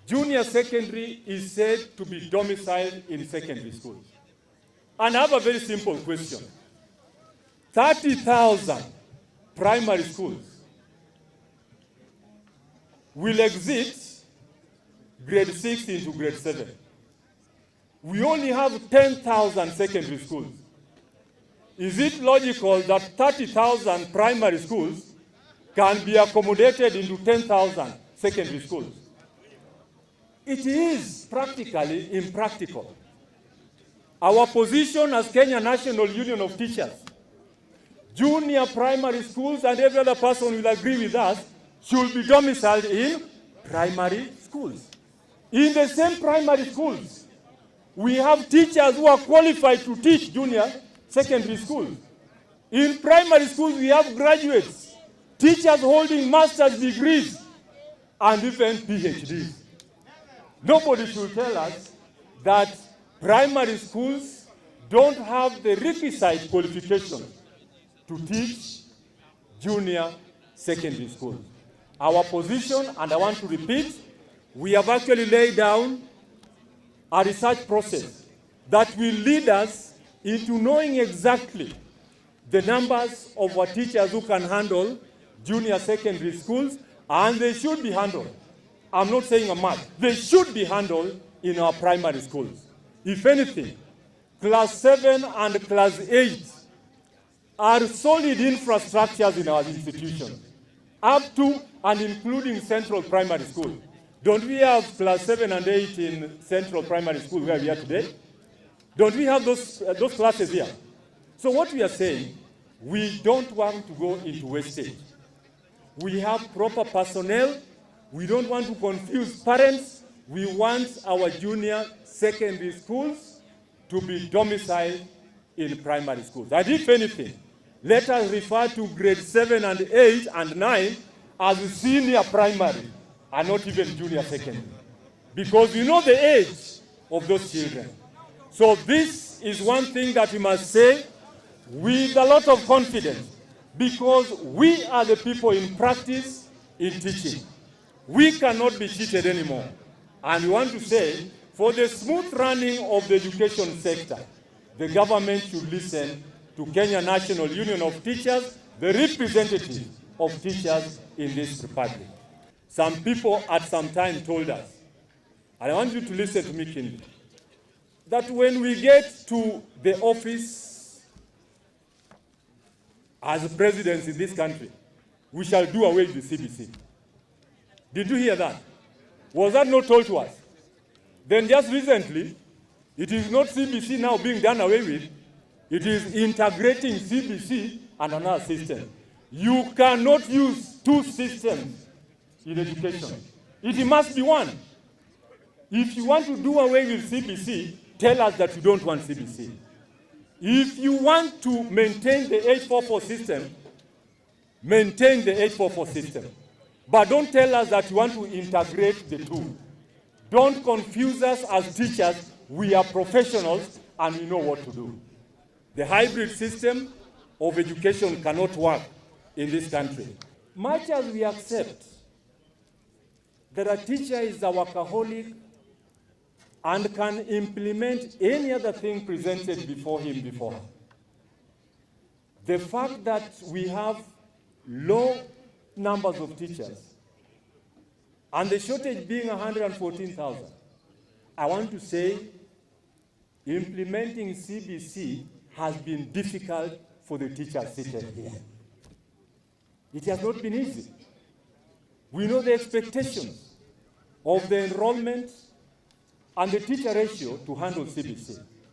Junior secondary is said to be domiciled in secondary schools. And I have a very simple question. 30,000 primary schools will exit grade 6 into grade 7. We only have 10,000 secondary schools. Is it logical that 30,000 primary schools can be accommodated into 10,000 secondary schools? It is practically impractical. Our position as Kenya National Union of Teachers, junior primary schools, and every other person will agree with us, should be domiciled in primary schools. In the same primary schools, we have teachers who are qualified to teach junior secondary schools. In primary schools, we have graduates, teachers holding master's degrees, and even PhDs. Nobody should tell us that primary schools don't have the requisite qualifications to teach junior secondary schools. Our position, and I want to repeat, we have actually laid down a research process that will lead us into knowing exactly the numbers of our teachers who can handle junior secondary schools, and they should be handled. I'm not saying a must. They should be handled in our primary schools. If anything, class 7 and class 8 are solid infrastructures in our institutions, up to and including central primary school. Don't we have class 7 and 8 in central primary school where we are today? Don't we have those classes here? So what we are saying, we don't want to go into wastage. We have proper personnel. We don't want to confuse parents. We want our junior secondary schools to be domiciled in primary schools. And if anything, let us refer to grade 7 and 8 and 9 as senior primary and not even junior secondary, because we know the age of those children. So this is one thing that we must say with a lot of confidence, because we are the people in practice in teaching. We cannot be cheated anymore. And we want to say, for the smooth running of the education sector, the government should listen to Kenya National Union of Teachers, the representative of teachers in this republic. Some people at some time told us, and I want you to listen to me keenly, that when we get to the office as presidents in this country, we shall do away with the CBC. Did you hear that? Was that not told to us? Then just recently, it is not CBC now being done away with, it is integrating CBC and another system. You cannot use two systems in education. It must be one. If you want to do away with CBC, tell us that you don't want CBC. If you want to maintain the 844 system, maintain the 844 system. But don't tell us that you want to integrate the two. Don't confuse us as teachers. We are professionals and we know what to do. The hybrid system of education cannot work in this country. Much as we accept that a teacher is a workaholic and can implement any other thing presented before him before her, the fact that we have low numbers of teachers and the shortage being 114,000, I want to say implementing CBC has been difficult for the teachers seated here. It has not been easy. We know the expectations of the enrollment and the teacher ratio to handle CBC.